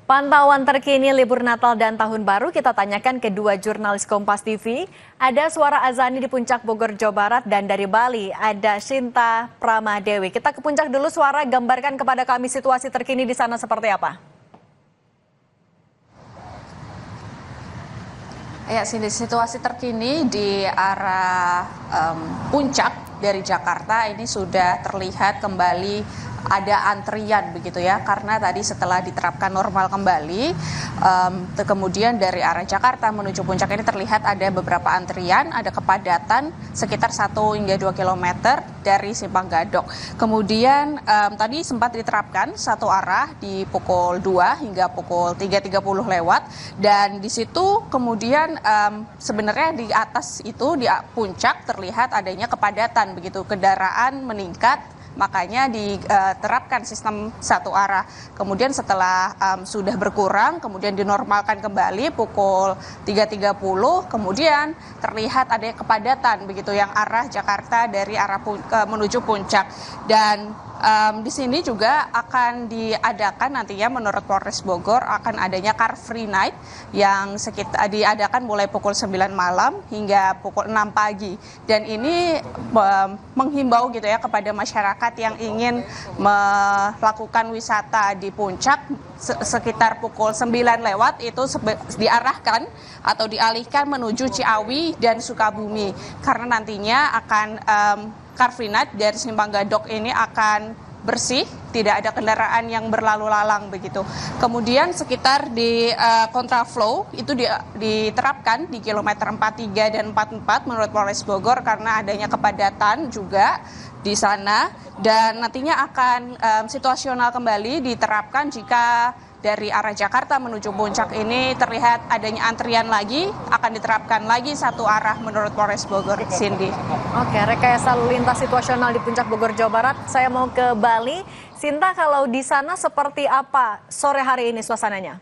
Pantauan terkini libur Natal dan Tahun Baru kita tanyakan ke dua jurnalis Kompas TV. Ada Suara Azani di Puncak Bogor, Jawa Barat, dan dari Bali ada Sinta Pramadewi. Kita ke Puncak dulu, Suara, gambarkan kepada kami situasi terkini di sana seperti apa. Ya, situasi terkini di arah puncak dari Jakarta ini sudah terlihat kembali ada antrian begitu ya, karena tadi setelah diterapkan normal kembali, kemudian dari arah Jakarta menuju puncak ini terlihat ada beberapa antrian, ada kepadatan sekitar 1 hingga 2 km dari Simpang Gadok. Kemudian tadi sempat diterapkan satu arah di pukul 2 hingga pukul 3.30 lewat, dan di situ kemudian sebenarnya di atas itu di puncak terlihat adanya kepadatan begitu, kendaraan meningkat. Makanya diterapkan sistem satu arah. Kemudian setelah sudah berkurang, kemudian dinormalkan kembali pukul 3.30, kemudian terlihat ada kepadatan begitu yang arah Jakarta dari arah menuju puncak. Dan di sini juga akan diadakan nantinya menurut Polres Bogor akan adanya Car Free Night yang diadakan mulai pukul 9 malam hingga pukul 6 pagi. Dan ini menghimbau gitu ya kepada masyarakat yang ingin melakukan wisata di puncak sekitar pukul 9 lewat itu diarahkan atau dialihkan menuju Ciawi dan Sukabumi, karena nantinya akan Car Free Night dari Simpang Gadok ini akan bersih, tidak ada kendaraan yang berlalu lalang begitu. Kemudian sekitar di kontraflow itu diterapkan di kilometer 43 dan 44 menurut Polres Bogor karena adanya kepadatan juga di sana, dan nantinya akan situasional kembali diterapkan jika dari arah Jakarta menuju puncak ini terlihat adanya antrian lagi, akan diterapkan lagi satu arah menurut Polres Bogor. Cindy. Oke, rekayasa lalu lintas situasional di Puncak Bogor, Jawa Barat. Saya mau ke Bali. Sinta, kalau di sana seperti apa sore hari ini suasananya?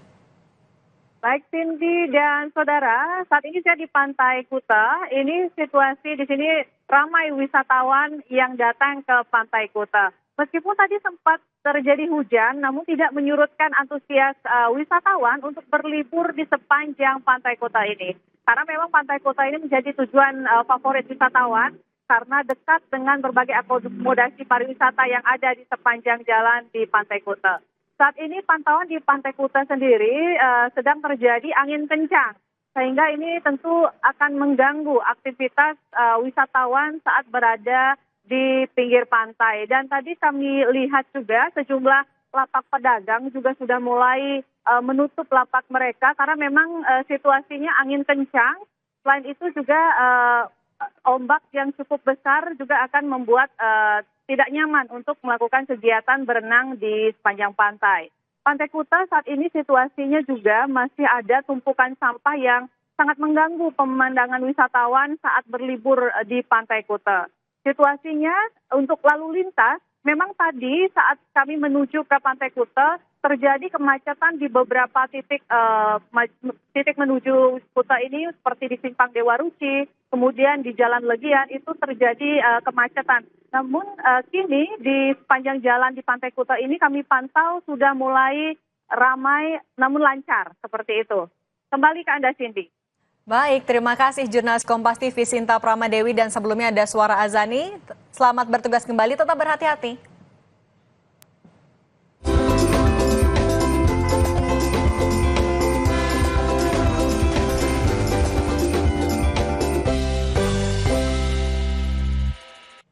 Baik Cindy dan saudara, saat ini saya di Pantai Kuta. Ini situasi di sini ramai wisatawan yang datang ke Pantai Kuta. Meskipun tadi sempat terjadi hujan, namun tidak menyurutkan antusias wisatawan untuk berlibur di sepanjang Pantai Kuta ini. Karena memang Pantai Kuta ini menjadi tujuan favorit wisatawan karena dekat dengan berbagai akomodasi pariwisata yang ada di sepanjang jalan di Pantai Kuta. Saat ini pantauan di Pantai Kuta sendiri sedang terjadi angin kencang, sehingga ini tentu akan mengganggu aktivitas wisatawan saat berada di pinggir pantai. Dan tadi kami lihat juga sejumlah lapak pedagang juga sudah mulai menutup lapak mereka karena memang situasinya angin kencang. Selain itu juga ombak yang cukup besar juga akan membuat tidak nyaman untuk melakukan kegiatan berenang di sepanjang pantai. Pantai Kuta saat ini situasinya juga masih ada tumpukan sampah yang sangat mengganggu pemandangan wisatawan saat berlibur di Pantai Kuta. Situasinya untuk lalu lintas, memang tadi saat kami menuju ke Pantai Kuta terjadi kemacetan di beberapa titik menuju Kuta ini seperti di Simpang Dewa Ruci, kemudian di Jalan Legian itu terjadi kemacetan. Namun kini di sepanjang jalan di Pantai Kuta ini kami pantau sudah mulai ramai namun lancar seperti itu. Kembali ke Anda Cindy. Baik, terima kasih jurnalis Kompas TV Sinta Pramadewi, dan sebelumnya ada Suara Azani. Selamat bertugas kembali, tetap berhati-hati.